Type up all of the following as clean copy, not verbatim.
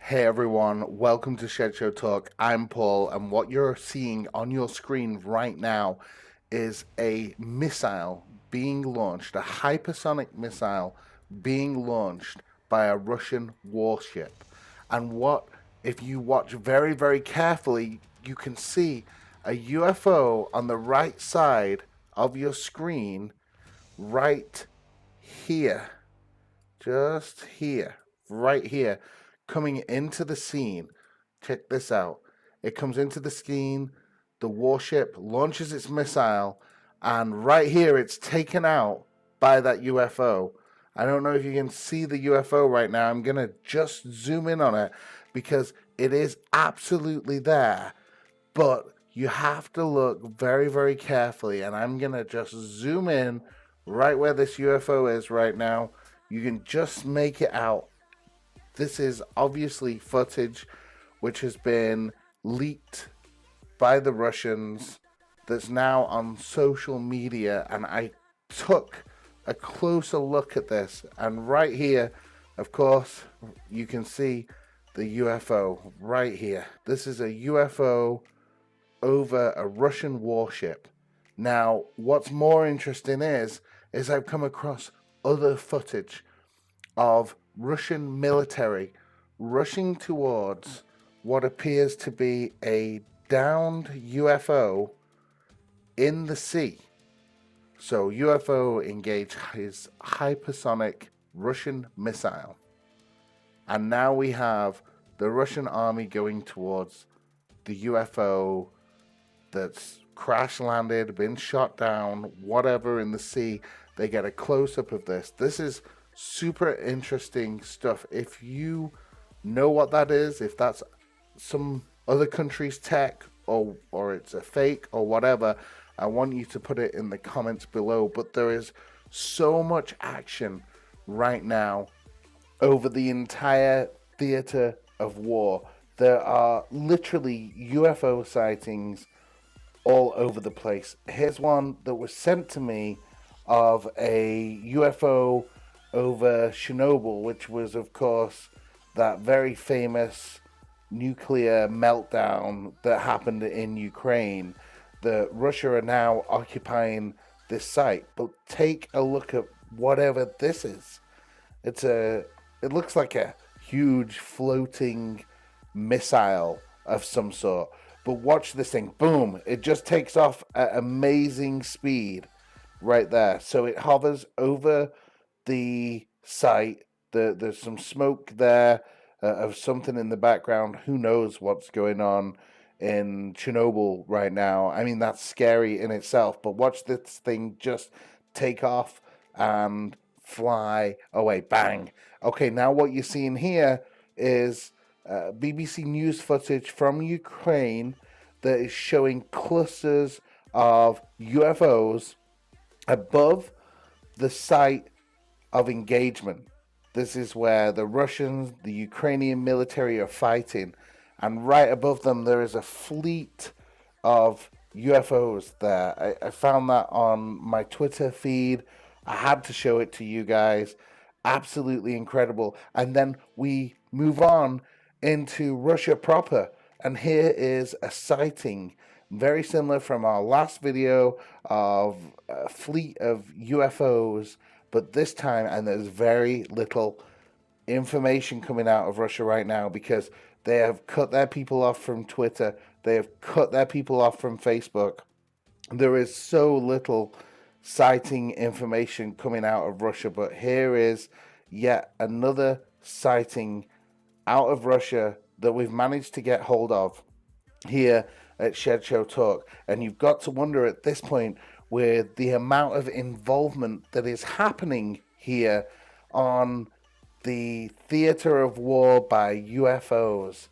Hey everyone, welcome to Shed Show Talk. I'm Paul, and what you're seeing on your screen right now is a missile being launched, a hypersonic missile being launched by a Russian warship. And what, if you watch very, very carefully, you can see a UFO on the right side of your screen right here, just here, right here, coming into the scene. Check this out. It comes into the scene, the warship launches its missile, and right here it's taken out by that UFO. I don't know if you can see the UFO right now. I'm going to just zoom in on it because it is absolutely there, but you have to look very, very carefully. And I'm going to just zoom in right where this UFO is right now. You can just make it out. This is obviously footage which has been leaked by the Russians that's now on social media. And I took a closer look at this. And right here, of course, you can see the UFO right here. This is a UFO over a Russian warship. Now, what's more interesting is I've come across other footage of Russian military rushing towards what appears to be a downed UFO in the sea. So UFO engaged his hypersonic Russian missile. And now we have the Russian army going towards the UFO that's crash landed, been shot down, whatever in the sea. They get a close up of this. This is super interesting stuff. If you know what that is, if that's some other country's tech or it's a fake or whatever, I want you to put it in the comments below. But there is so much action right now over the entire theater of war. There are literally UFO sightings all over the place. Here's one that was sent to me of a UFO over Chernobyl, which was, of course, that very famous nuclear meltdown that happened in Ukraine. The Russia are now occupying this site. But take a look at whatever this is. It looks like a huge floating missile of some sort. But watch this thing. Boom. It just takes off at amazing speed right there. So it hovers over the site. There's some smoke there of something in the background. Who knows what's going on in Chernobyl right now? I mean, that's scary in itself. But watch this thing just take off and fly away. Bang. Okay, now what you're seeing here is BBC News footage from Ukraine that is showing clusters of UFOs above the site of engagement. This is where the Russians, the Ukrainian military are fighting, and right above them there is a fleet of UFOs there. I found that on my Twitter feed. I had to show it to you guys. Absolutely incredible. And then we move on into Russia proper. And here is a sighting very similar from our last video of a fleet of UFOs, but this time, and there's very little information coming out of Russia right now because they have cut their people off from Twitter, they have cut their people off from Facebook. There is so little sighting information coming out of Russia, but here is yet another sighting out of Russia that we've managed to get hold of here at Shed Show Talk. And you've got to wonder at this point, with the amount of involvement that is happening here on the theater of war by UFOs,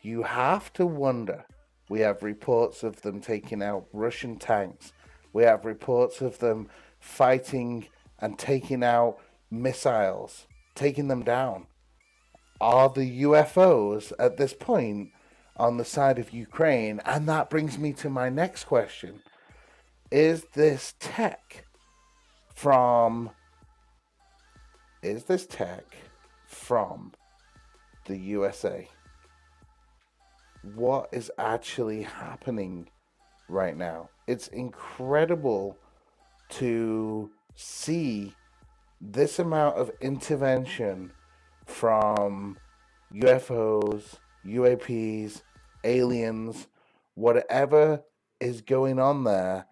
you have to wonder. We have reports of them taking out Russian tanks. We have reports of them fighting and taking out missiles, taking them down. Are the UFOs at this point on the side of Ukraine? And that brings me to my next question. Is this tech from is this tech from the USA? what is actually happening right now. It's incredible to see this amount of intervention from UFOs, UAPs, aliens, whatever is going on there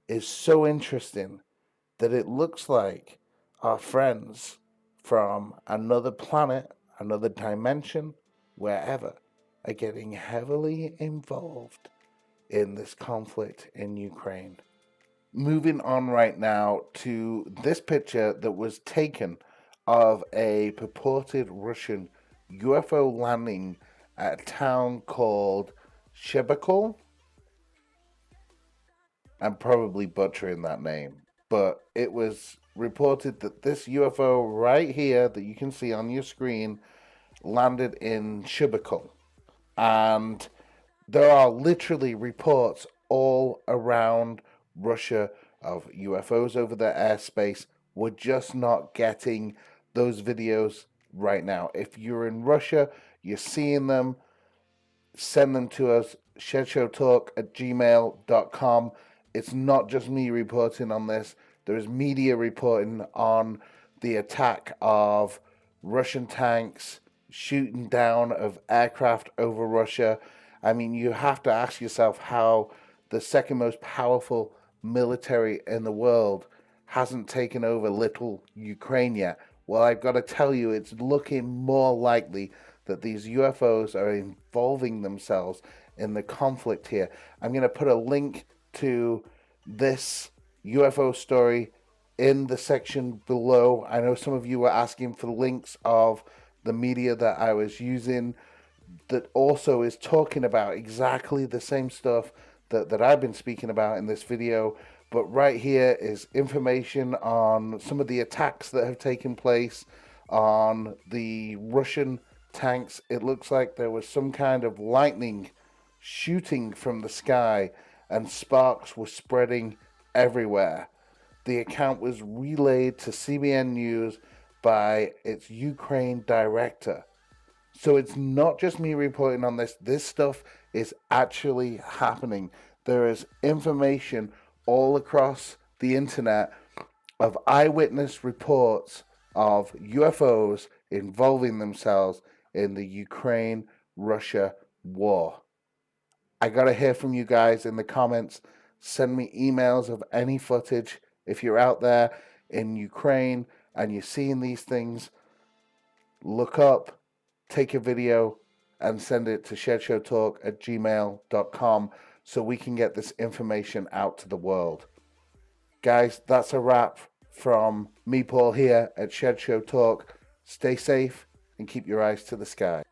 is so interesting that it looks like our friends from another planet, another dimension, wherever, are getting heavily involved in this conflict in Ukraine. Moving on right now to this picture that was taken of a purported Russian UFO landing at a town called Shebekol. I'm probably butchering that name, but it was reported that this UFO right here that you can see on your screen landed in Shebekol. And there are literally reports all around Russia of UFOs over their airspace. We're just not getting those videos right now. If you're in Russia, you're seeing them, send them to us, shedshowtalk@gmail.com. It's not just me reporting on this. There is media reporting on the attack of Russian tanks, shooting down of aircraft over Russia. I mean, you have to ask yourself how the second most powerful military in the world hasn't taken over little Ukraine yet. Well, I've got to tell you, it's looking more likely that these UFOs are involving themselves in the conflict here. I'm going to put a link to this UFO story in the section below. I know some of you were asking for links of the media that I was using that also is talking about exactly the same stuff that I've been speaking about in this video. But right here is information on some of the attacks that have taken place on the Russian tanks. It looks like there was some kind of lightning shooting from the sky and sparks were spreading everywhere. The account was relayed to CBN News by its Ukraine director. So it's not just me reporting on this. This stuff is actually happening. There is information all across the internet of eyewitness reports of UFOs involving themselves in the Ukraine Russia war. I got to hear from you guys in the comments. Send me emails of any footage. If you're out there in Ukraine and you're seeing these things, look up, take a video, and send it to shedshowtalk@gmail.com so we can get this information out to the world. Guys, that's a wrap from me, Paul, here at Shed Show Talk. Stay safe and keep your eyes to the sky.